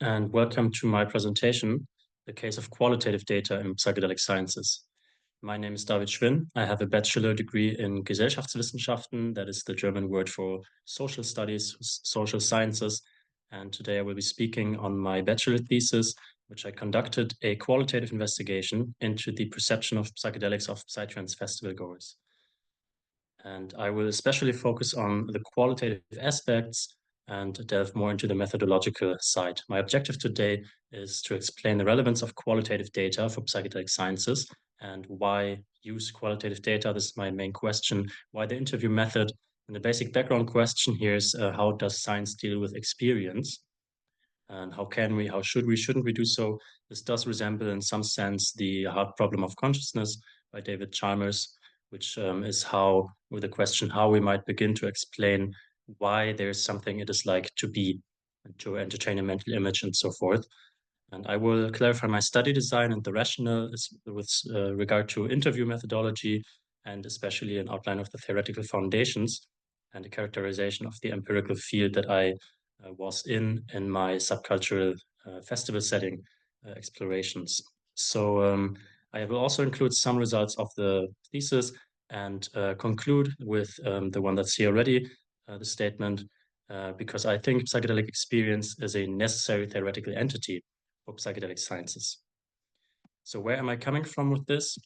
and welcome to my presentation, The Case of Qualitative Data in Psychedelic Sciences. My name is David Schwinn. I have a bachelor degree in Gesellschaftswissenschaften, that is the German word for social studies, social sciences. And today I will be speaking on my bachelor thesis, which I conducted a qualitative investigation into the perception of psychedelics of psytrance festival goers. And I will especially focus on the qualitative aspects and delve more into the methodological side. My objective today is to explain the relevance of qualitative data for psychedelic sciences and why use qualitative data. This is my main question. Why the interview method? And the basic background question here is how does science deal with experience? And how should we, shouldn't we do so? This does resemble in some sense the hard problem of consciousness by David Chalmers, which is how, with the question how we might begin to explain why there's something it is like to be, to entertain a mental image and so forth. And I will clarify my study design and the rationale with regard to interview methodology, and especially an outline of the theoretical foundations and a characterization of the empirical field that I was in my subcultural festival setting explorations. So I will also include some results of the thesis and conclude with the one that's here already, the statement, because I think psychedelic experience is a necessary theoretical entity for psychedelic sciences. So where am I coming from with this?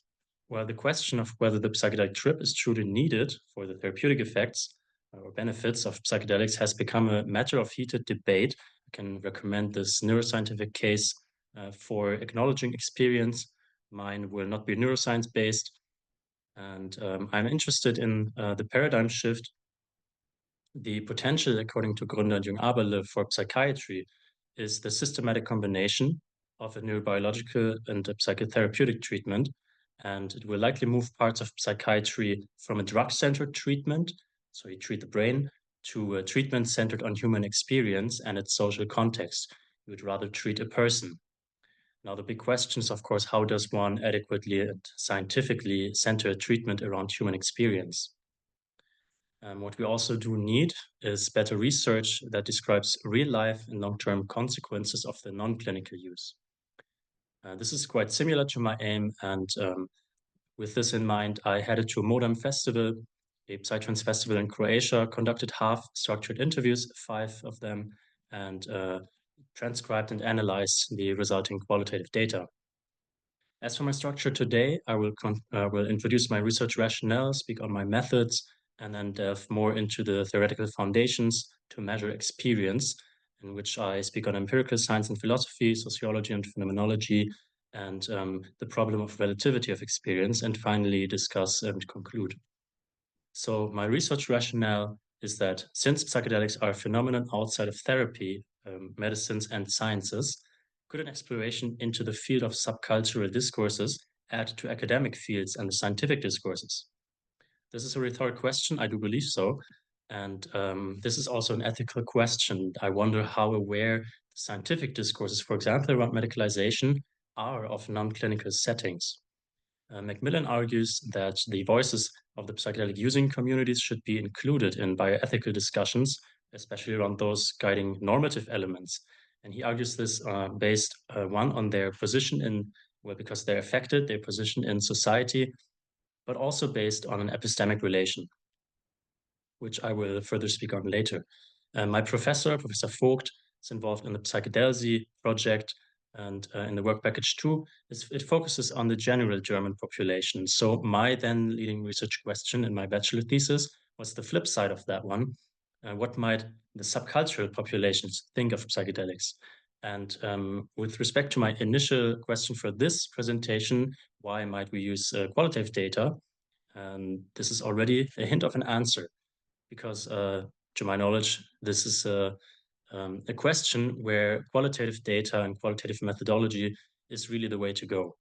Well, the question of whether the psychedelic trip is truly needed for the therapeutic effects or benefits of psychedelics has become a matter of heated debate. I can recommend this neuroscientific case for acknowledging experience. Mine will not be neuroscience based. And I'm interested in the paradigm shift, the potential, according to Gründer Jung Aberle, for psychiatry is the systematic combination of a neurobiological and a psychotherapeutic treatment. And it will likely move parts of psychiatry from a drug-centered treatment, so you treat the brain, to a treatment centered on human experience and its social context. You would rather treat a person. Now, the big question is, of course, how does one adequately and scientifically center a treatment around human experience? What we also do need is better research that describes real life and long-term consequences of the non-clinical use. This is quite similar to my aim, and with this in mind, I headed to a Modem festival, a psytrance festival in Croatia, conducted half structured interviews, 5 of them, and transcribed and analyzed the resulting qualitative data. As for my structure today, I will introduce my research rationale, speak on my methods, and then delve more into the theoretical foundations to measure experience, in which I speak on empirical science and philosophy, sociology and phenomenology, and the problem of relativity of experience, and finally discuss and conclude. So my research rationale is that since psychedelics are a phenomenon outside of therapy, medicines, and sciences, could an exploration into the field of subcultural discourses add to academic fields and the scientific discourses? This is a rhetoric question. I do believe so. And this is also an ethical question. I wonder how aware the scientific discourses, for example, around medicalization, are of non-clinical settings. Macmillan argues that the voices of the psychedelic using communities should be included in bioethical discussions, especially around those guiding normative elements. And he argues this based, one, on their position in, well, because they're affected, their position in society, but also based on an epistemic relation, which I will further speak on later. My professor, Professor Vogt, is involved in the PsychedelX project, and in the work package 2, it focuses on the general German population. So my then leading research question in my bachelor thesis was the flip side of that one. What might the subcultural populations think of psychedelics? And with respect to my initial question for this presentation, why might we use qualitative data? This is already a hint of an answer, because to my knowledge, this is a question where qualitative data and qualitative methodology is really the way to go.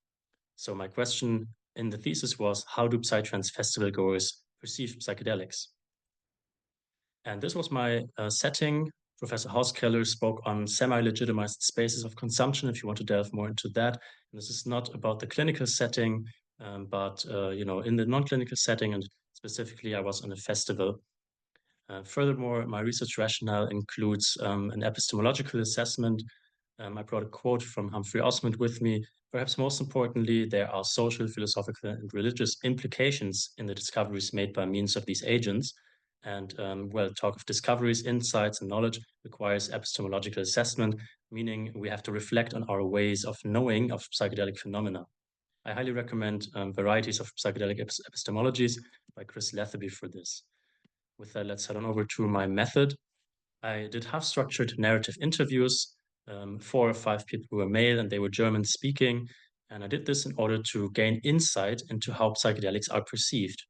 So my question in the thesis was, how do psytrance festival goers perceive psychedelics? And this was my setting. Professor Hauskeller spoke on semi-legitimized spaces of consumption, if you want to delve more into that. And this is not about the clinical setting, but in the non-clinical setting, and specifically I was on a festival. Furthermore, my research rationale includes an epistemological assessment I brought a quote from Humphrey Osmond with me. Perhaps most importantly, there are social, philosophical, and religious implications in the discoveries made by means of these agents. And talk of discoveries, insights, and knowledge requires epistemological assessment, meaning we have to reflect on our ways of knowing of psychedelic phenomena. I highly recommend Varieties of Psychedelic Epistemologies by Chris Letherby for this. With that, let's head on over to my method. I did half structured narrative interviews. 4 or 5 people were male and they were German speaking. And I did this in order to gain insight into how psychedelics are perceived.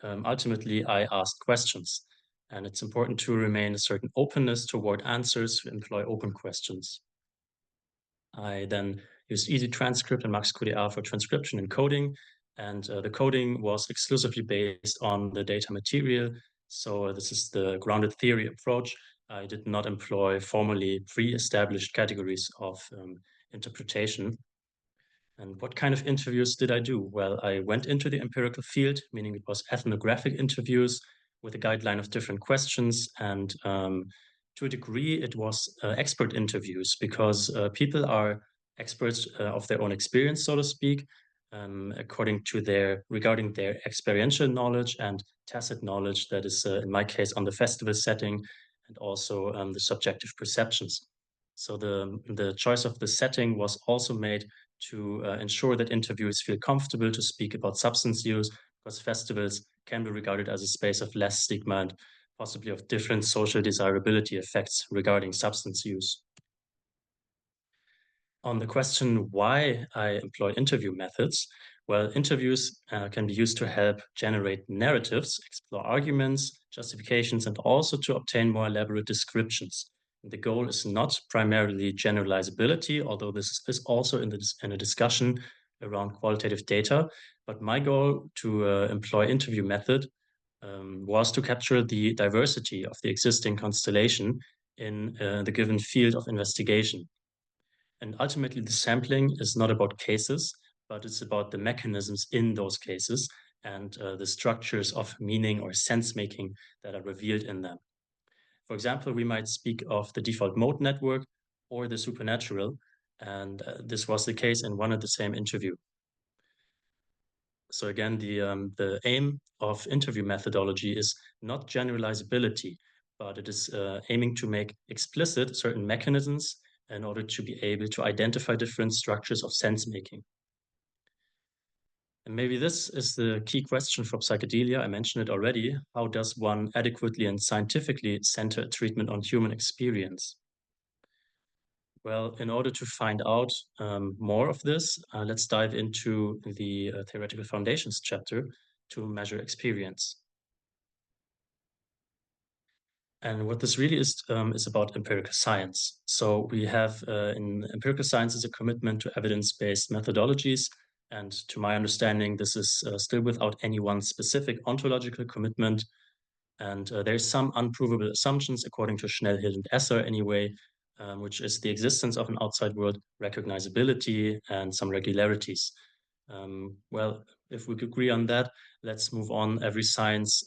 Ultimately, I asked questions. And it's important to remain a certain openness toward answers, to employ open questions. I then used Easy Transcript and Max QDA for transcription and coding. And the coding was exclusively based on the data material. So this is the grounded theory approach. I did not employ formally pre-established categories of interpretation. And what kind of interviews did I do? Well, I went into the empirical field, meaning it was ethnographic interviews with a guideline of different questions. And to a degree, it was expert interviews because people are experts of their own experience, so to speak, regarding their experiential knowledge and tacit knowledge that is, in my case, on the festival setting and also the subjective perceptions. So the choice of the setting was also made to ensure that interviewers feel comfortable to speak about substance use, because festivals can be regarded as a space of less stigma and possibly of different social desirability effects regarding substance use. On the question why I employ interview methods, well, interviews can be used to help generate narratives, explore arguments, justifications, and also to obtain more elaborate descriptions. The goal is not primarily generalizability, although this is also in a discussion around qualitative data. But my goal to employ interview method was to capture the diversity of the existing constellation in the given field of investigation. And ultimately, the sampling is not about cases, but it's about the mechanisms in those cases and the structures of meaning or sense making that are revealed in them. For example, we might speak of the default mode network or the supernatural, and this was the case in one and the same interview. So again, the aim of interview methodology is not generalizability, but it is aiming to make explicit certain mechanisms in order to be able to identify different structures of sense making. And maybe this is the key question for psychedelia. I mentioned it already. How does one adequately and scientifically center a treatment on human experience? Well, in order to find out more of this, let's dive into the theoretical foundations chapter to measure experience. And what this really is about empirical science. So we have in empirical science is a commitment to evidence-based methodologies. And to my understanding, this is still without any one specific ontological commitment. And there's some unprovable assumptions according to Schnell, Hill, and Esser anyway, which is the existence of an outside world, recognizability, and some regularities. Well, if we could agree on that, let's move on. Every science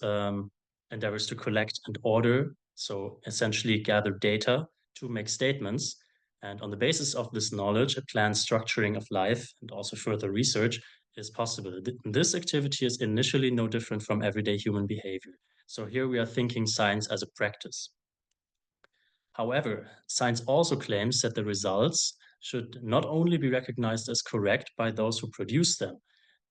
endeavors to collect and order, so essentially gather data to make statements. And on the basis of this knowledge, a planned structuring of life and also further research is possible. This activity is initially no different from everyday human behavior. So here we are thinking science as a practice. However, science also claims that the results should not only be recognized as correct by those who produce them,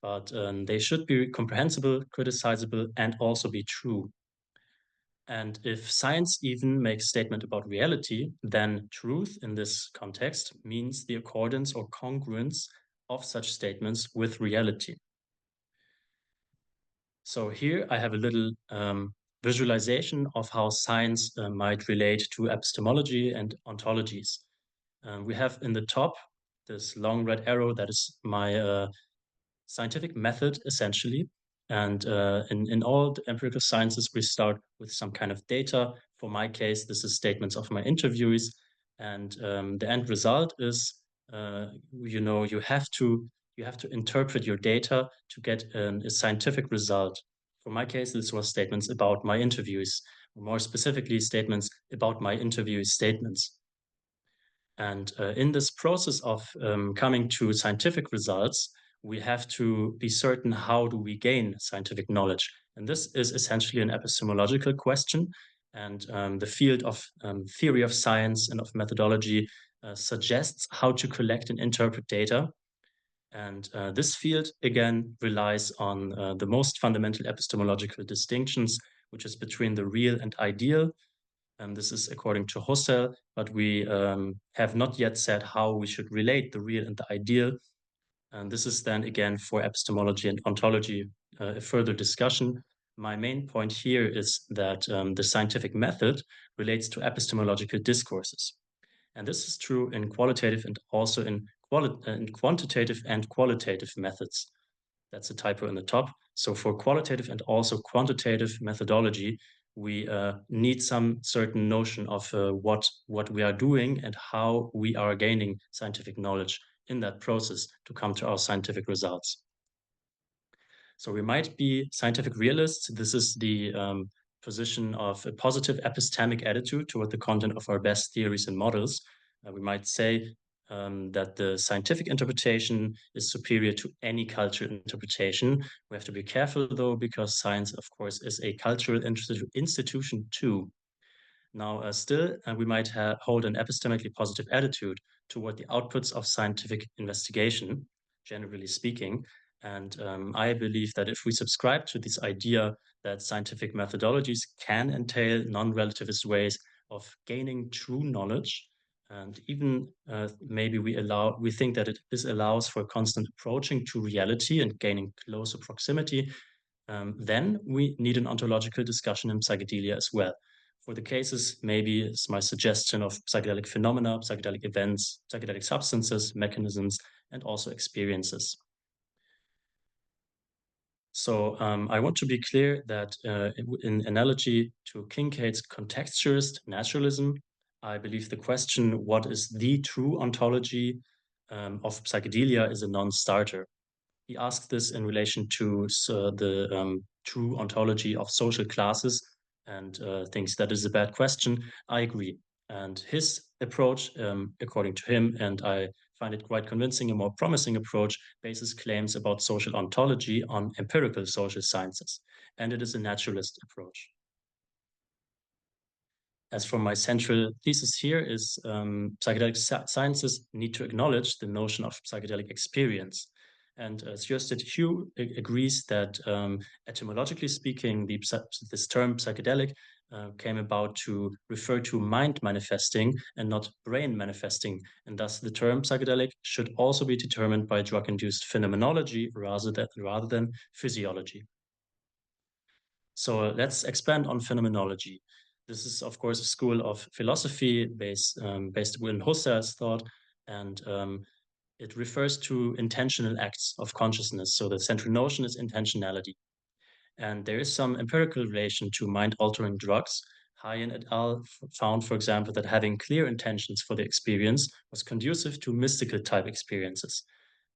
but they should be comprehensible, criticizable, and also be true. And if science even makes statement about reality, then truth in this context means the accordance or congruence of such statements with reality. So here I have a little visualization of how science might relate to epistemology and ontologies. We have in the top this long red arrow that is my scientific method, essentially. And in all the empirical sciences, we start with some kind of data. For my case, this is statements of my interviewees. And the end result is, you have to interpret your data to get a scientific result. For my case, this was statements about my interviewees, more specifically statements about my interviewees' statements. And in this process of coming to scientific results, we have to be certain how do we gain scientific knowledge. And this is essentially an epistemological question. And the field of theory of science and of methodology suggests how to collect and interpret data. And this field, again, relies on the most fundamental epistemological distinctions, which is between the real and ideal. And this is according to Husserl, but we have not yet said how we should relate the real and the ideal. And this is then again for epistemology and ontology a further discussion. My main point here is that the scientific method relates to epistemological discourses. And this is true in qualitative and also in quantitative and qualitative methods. That's a typo in the top. So for qualitative and also quantitative methodology, we need some certain notion of what we are doing and how we are gaining scientific knowledge in that process to come to our scientific results. So we might be scientific realists. This is the position of a positive epistemic attitude toward the content of our best theories and models. We might say that the scientific interpretation is superior to any cultural interpretation. We have to be careful, though, because science, of course, is a cultural institution too. Now, still, we might hold an epistemically positive attitude toward the outputs of scientific investigation, generally speaking. And I believe that if we subscribe to this idea that scientific methodologies can entail non-relativist ways of gaining true knowledge, and even maybe we think that this allows for constant approaching to reality and gaining closer proximity, then we need an ontological discussion in psychedelia as well. For the cases, maybe it's my suggestion of psychedelic phenomena, psychedelic events, psychedelic substances, mechanisms, and also experiences. So I want to be clear that in analogy to Kincaid's contextualist naturalism, I believe the question, what is the true ontology of psychedelia, is a non-starter. He asked this in relation to the true ontology of social classes and thinks that is a bad question. I agree. And his approach, according to him, and I find it quite convincing, a more promising approach, bases claims about social ontology on empirical social sciences. And it is a naturalist approach. As for my central thesis here is psychedelic sciences need to acknowledge the notion of psychedelic experience. And Sjöstedt Hugh agrees that etymologically speaking, this term psychedelic came about to refer to mind manifesting and not brain manifesting. And thus the term psychedelic should also be determined by drug-induced phenomenology rather than physiology. So let's expand on phenomenology. This is, of course, a school of philosophy based in Husserl's thought, and it refers to intentional acts of consciousness. So the central notion is intentionality. And there is some empirical relation to mind-altering drugs. Hayen et al. Found, for example, that having clear intentions for the experience was conducive to mystical type experiences.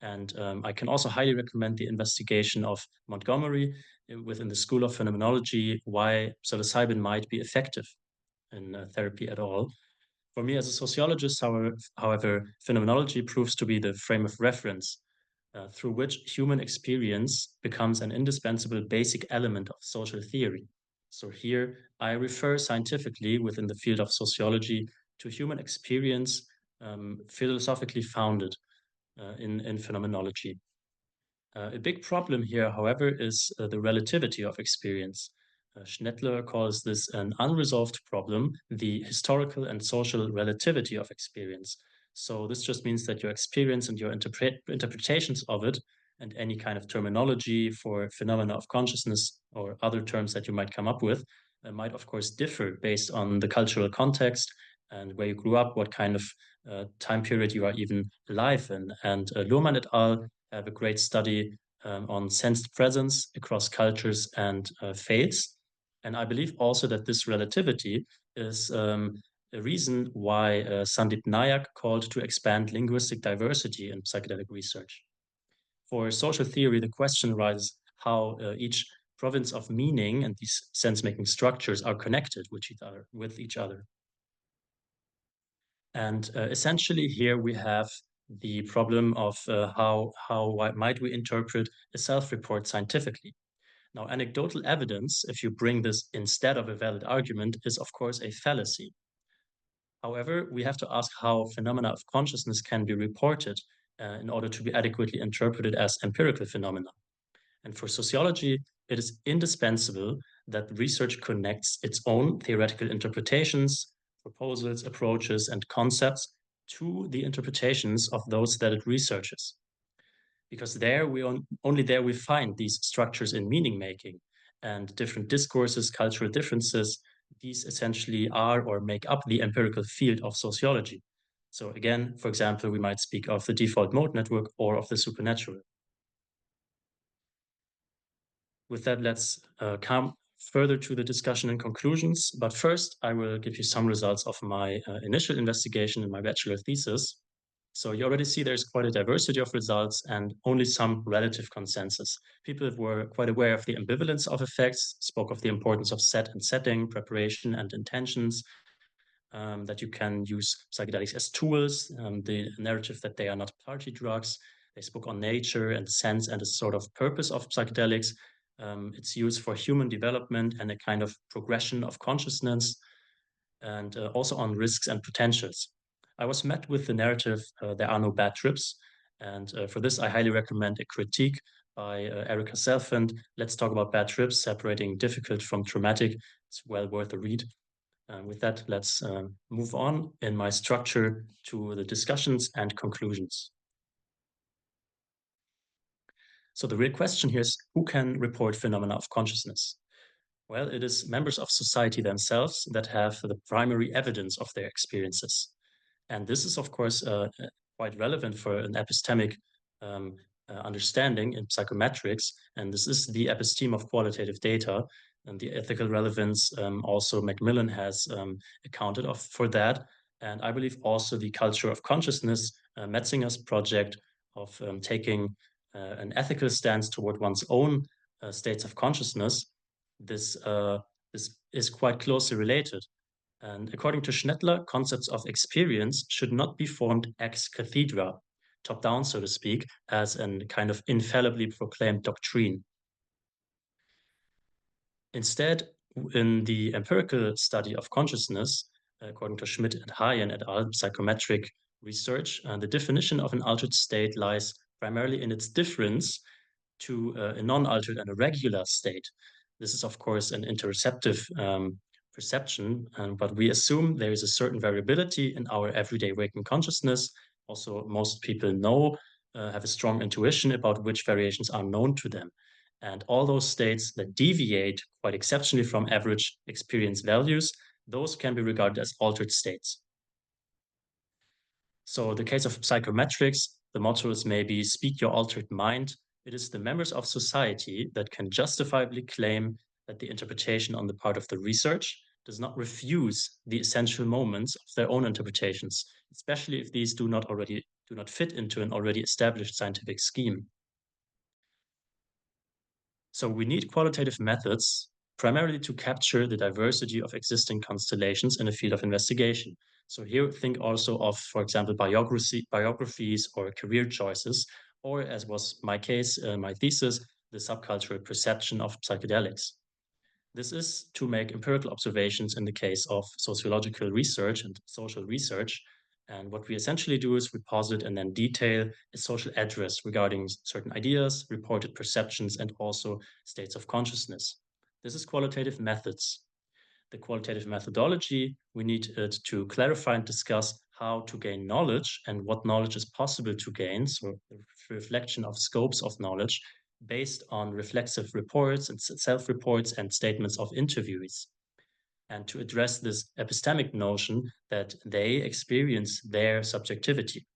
And I can also highly recommend the investigation of Montgomery within the School of Phenomenology, why psilocybin might be effective in therapy at all. For me as a sociologist, however, phenomenology proves to be the frame of reference through which human experience becomes an indispensable basic element of social theory. So here I refer scientifically within the field of sociology to human experience philosophically founded in phenomenology. A big problem here, however, is the relativity of experience. Schnettler calls this an unresolved problem, the historical and social relativity of experience. So this just means that your experience and your interpretations of it and any kind of terminology for phenomena of consciousness or other terms that you might come up with might, of course, differ based on the cultural context and where you grew up, what kind of time period you are even alive in. And Luhrmann et al. Have a great study on sensed presence across cultures and faiths. And I believe also that this relativity is a reason why Sandip Nayak called to expand linguistic diversity in psychedelic research. For social theory, the question arises how each province of meaning and these sense-making structures are connected with each other. And essentially, here we have the problem of might we interpret a self-report scientifically. Now, anecdotal evidence, if you bring this instead of a valid argument, is of course a fallacy. However, we have to ask how phenomena of consciousness can be reported in order to be adequately interpreted as empirical phenomena. And for sociology, it is indispensable that research connects its own theoretical interpretations, proposals, approaches, and concepts to the interpretations of those that it researches. Because only there we find these structures in meaning making and different discourses, cultural differences. These essentially are or make up the empirical field of sociology. So again, for example, we might speak of the default mode network or of the supernatural. With that, let's come further to the discussion and conclusions. But first, I will give you some results of my initial investigation in my bachelor thesis. So you already see there's quite a diversity of results and only some relative consensus. People were quite aware of the ambivalence of effects, spoke of the importance of set and setting, preparation and intentions, that you can use psychedelics as tools, the narrative that they are not party drugs. They spoke on nature and sense and a sort of purpose of psychedelics, its use for human development and a kind of progression of consciousness, and also on risks and potentials. I was met with the narrative, there are no bad trips. And for this, I highly recommend a critique by Erica Selfand, Let's Talk About Bad Trips, Separating Difficult from Traumatic. It's well worth a read. With that, let's move on in my structure to the discussions and conclusions. So the real question here is, who can report phenomena of consciousness? Well, it is members of society themselves that have the primary evidence of their experiences. And this is, of course, quite relevant for an epistemic understanding in psychometrics. And this is the episteme of qualitative data. And the ethical relevance also Macmillan has accounted for that. And I believe also the culture of consciousness, Metzinger's project of taking an ethical stance toward one's own states of consciousness, this is quite closely related. And according to Schnettler, concepts of experience should not be formed ex cathedra, top down, so to speak, as a kind of infallibly proclaimed doctrine. Instead, in the empirical study of consciousness, according to Schmidt and Hayen et al., psychometric research, the definition of an altered state lies primarily in its difference to a non-altered and a regular state. This is, of course, an interoceptive perception, but we assume there is a certain variability in our everyday waking consciousness. Also, most people have a strong intuition about which variations are known to them. And all those states that deviate quite exceptionally from average experience values, those can be regarded as altered states. So the case of psychometrics, the motto is maybe speak your altered mind. It is the members of society that can justifiably claim that the interpretation on the part of the research does not refuse the essential moments of their own interpretations, especially if these do not fit into an already established scientific scheme. So we need qualitative methods primarily to capture the diversity of existing constellations in a field of investigation. So here, think also of, for example, biographies or career choices, or as was my case, my thesis, the subcultural perception of psychedelics. This is to make empirical observations in the case of sociological research and social research. And what we essentially do is we posit and then detail a social address regarding certain ideas, reported perceptions, and also states of consciousness. This is qualitative methods. The qualitative methodology, we need it to clarify and discuss how to gain knowledge and what knowledge is possible to gain, so the reflection of scopes of knowledge based on reflexive reports and self-reports and statements of interviewees. And to address this epistemic notion that they experience their subjectivity.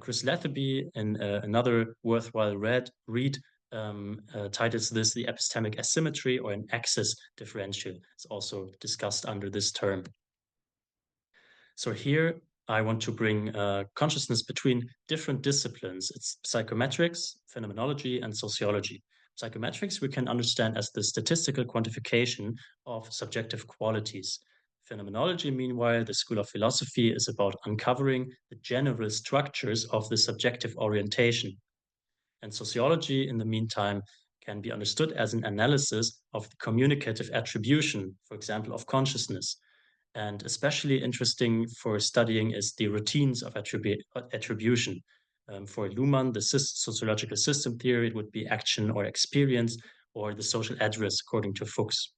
Chris Letherby, in another worthwhile read, titles this the epistemic asymmetry or an axis differential. It's also discussed under this term. So here I want to bring consciousness between different disciplines. It's psychometrics, phenomenology, and sociology. Psychometrics we can understand as the statistical quantification of subjective qualities. Phenomenology, meanwhile, the school of philosophy, is about uncovering the general structures of the subjective orientation. And sociology, in the meantime, can be understood as an analysis of the communicative attribution, for example, of consciousness. And especially interesting for studying is the routines of attribution. For Luhmann, the sociological system theory, it would be action or experience, or the social address, according to Fuchs.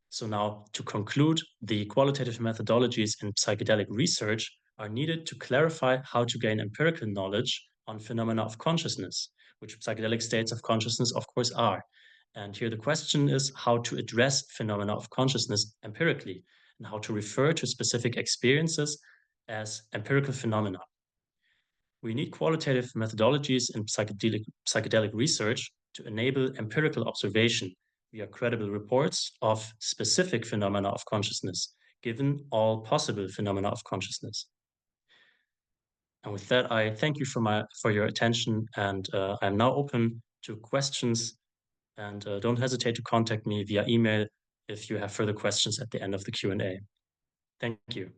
So now, to conclude, the qualitative methodologies in psychedelic research are needed to clarify how to gain empirical knowledge on phenomena of consciousness, which psychedelic states of consciousness, of course, are. And here the question is how to address phenomena of consciousness empirically and how to refer to specific experiences as empirical phenomena. We need qualitative methodologies in psychedelic research to enable empirical observation via credible reports of specific phenomena of consciousness, given all possible phenomena of consciousness. And with that, I thank you for your attention, and I'm now open to questions. And don't hesitate to contact me via email if you have further questions at the end of the Q&A. Thank you.